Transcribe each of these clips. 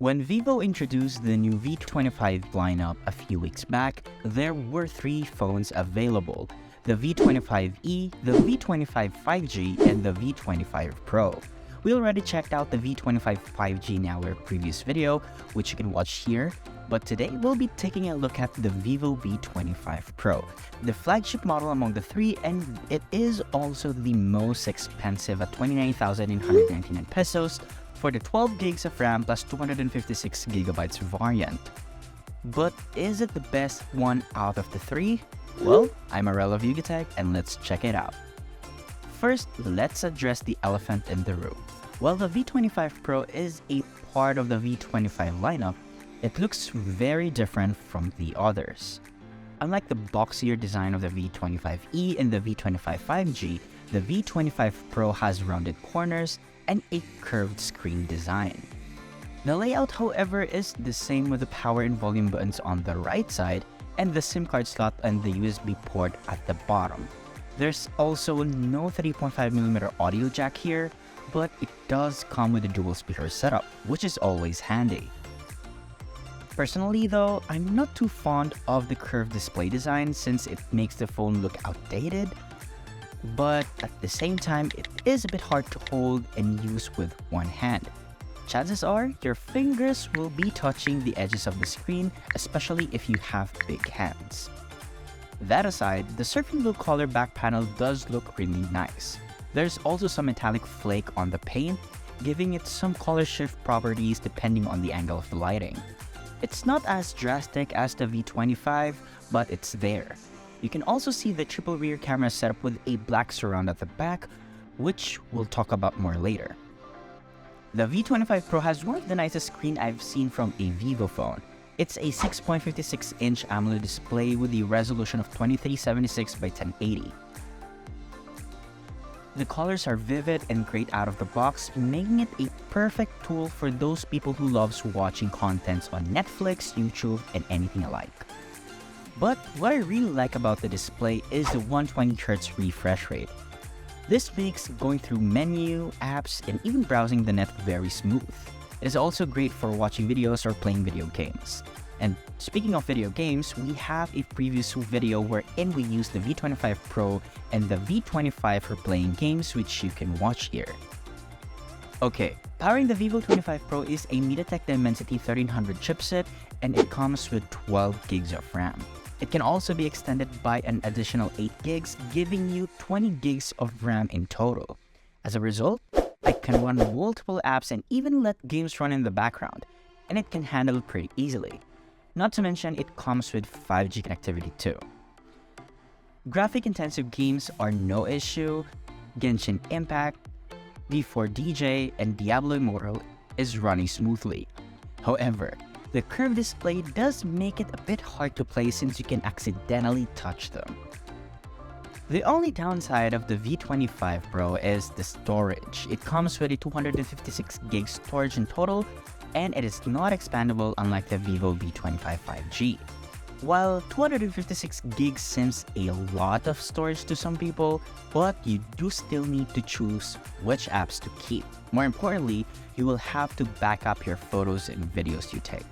When Vivo introduced the new V25 lineup a few weeks back, there were three phones available: the V25e, the V25 5G, and the V25 Pro. We already checked out the V25 5G in our previous video, which you can watch here, but today we'll be taking a look at the Vivo V25 Pro, the flagship model among the three, and it is also the most expensive at 29,999 pesos for the 12 gigs of RAM plus 256 gigabytes variant. But is it the best one out of the three? Well, I'm Arel of Yugatech, and let's check it out. First, let's address the elephant in the room. While the V25 Pro is a part of the V25 lineup, it looks very different from the others. Unlike the boxier design of the V25e and the V25 5G, the V25 Pro has rounded corners and a curved screen design. The layout, however, is the same with the power and volume buttons on the right side and the SIM card slot and the USB port at the bottom. There's also no 3.5mm audio jack here, but it does come with a dual speaker setup, which is always handy. Personally though, I'm not too fond of the curved display design since it makes the phone look outdated, but at the same time, it is a bit hard to hold and use with one hand. Chances are, your fingers will be touching the edges of the screen, especially if you have big hands. That aside, the surfing blue color back panel does look really nice. There's also some metallic flake on the paint, giving it some color shift properties depending on the angle of the lighting. It's not as drastic as the V25, but it's there. You can also see the triple rear camera setup with a black surround at the back, which we'll talk about more later. The V25 Pro has one of the nicest screen I've seen from a Vivo phone. It's a 6.56-inch AMOLED display with a resolution of 2376 by 1080. The colors are vivid and great out of the box, making it a perfect tool for those people who loves watching contents on Netflix, YouTube, and anything alike. But what I really like about the display is the 120Hz refresh rate. This makes going through menu, apps, and even browsing the net very smooth. It is also great for watching videos or playing video games. And speaking of video games, we have a previous video wherein we use the V25 Pro and the V25 for playing games, which you can watch here. Okay, powering the Vivo 25 Pro is a MediaTek Dimensity 1300 chipset, and it comes with 12 gigs of RAM. It can also be extended by an additional 8 gigs, giving you 20 gigs of RAM in total. As a result, it can run multiple apps and even let games run in the background, and it can handle it pretty easily. Not to mention, it comes with 5G connectivity too. Graphic-intensive games are no issue. Genshin Impact, D4DJ, and Diablo Immortal is running smoothly. However, the curved display does make it a bit hard to play since you can accidentally touch them. The only downside of the V25 Pro is the storage. It comes with a 256 gig storage in total, and it is not expandable unlike the Vivo V25 5G. While 256 gigs seems a lot of storage to some people, but you do still need to choose which apps to keep. More importantly, you will have to back up your photos and videos you take.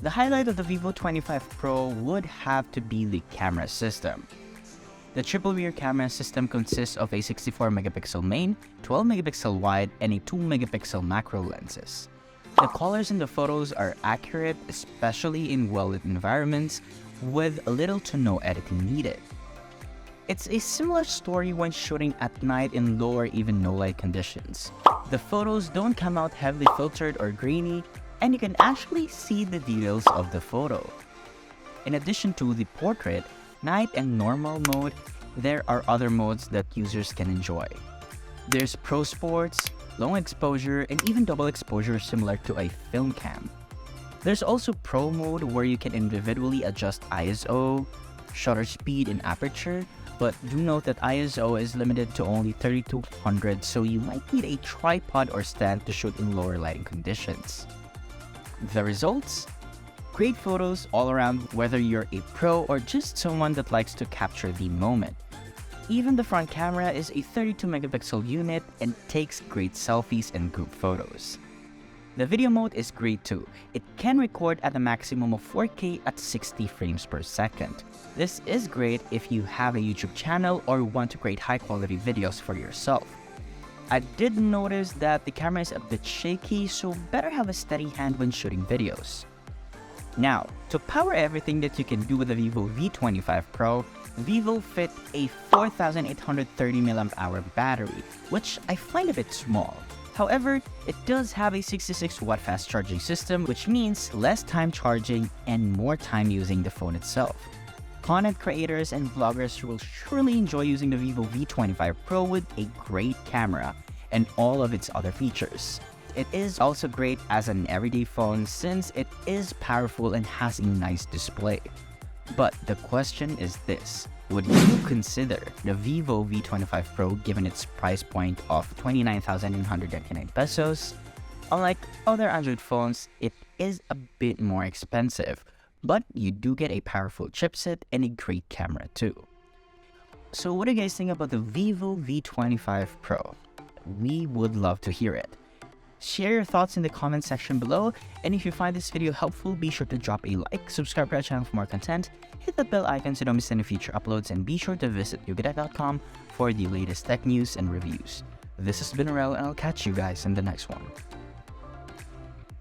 The highlight of the Vivo 25 Pro would have to be the camera system. The triple rear camera system consists of a 64 megapixel main, 12 megapixel wide, and a 2 megapixel macro lenses. The colors in the photos are accurate, especially in well-lit environments, with little to no editing needed. It's a similar story when shooting at night in low or even no light conditions. The photos don't come out heavily filtered or grainy, and you can actually see the details of the photo. In addition to the portrait, night, and normal mode, there are other modes that users can enjoy. There's Pro Sports, long exposure, and even double exposure similar to a film cam. There's also Pro mode where you can individually adjust ISO, shutter speed, and aperture, but do note that ISO is limited to only 3200, so you might need a tripod or stand to shoot in lower lighting conditions. The results? Great photos all around, whether you're a pro or just someone that likes to capture the moment. Even the front camera is a 32 megapixel unit and takes great selfies and group photos. The video mode is great too. It can record at a maximum of 4K at 60 frames per second. This is great if you have a YouTube channel or want to create high quality videos for yourself. I did notice that the camera is a bit shaky, so better have a steady hand when shooting videos. Now, to power everything that you can do with the Vivo V25 Pro, Vivo fit a 4830 mAh battery, which I find a bit small. However, it does have a 66-watt fast charging system, which means less time charging and more time using the phone itself. Content creators and vloggers will surely enjoy using the Vivo V25 Pro with a great camera and all of its other features. It is also great as an everyday phone since it is powerful and has a nice display. But the question is this: would you consider the Vivo V25 Pro given its price point of 29,999 pesos? Unlike other Android phones, it is a bit more expensive, but you do get a powerful chipset and a great camera too. So what do you guys think about the Vivo V25 Pro? We would love to hear it. Share your thoughts in the comment section below, and if you find this video helpful, be sure to drop a like, subscribe to our channel for more content, hit the bell icon so you don't miss any future uploads, and be sure to visit youtube.com for the latest tech news and reviews. This has been Aurel, and I'll catch you guys in the next one.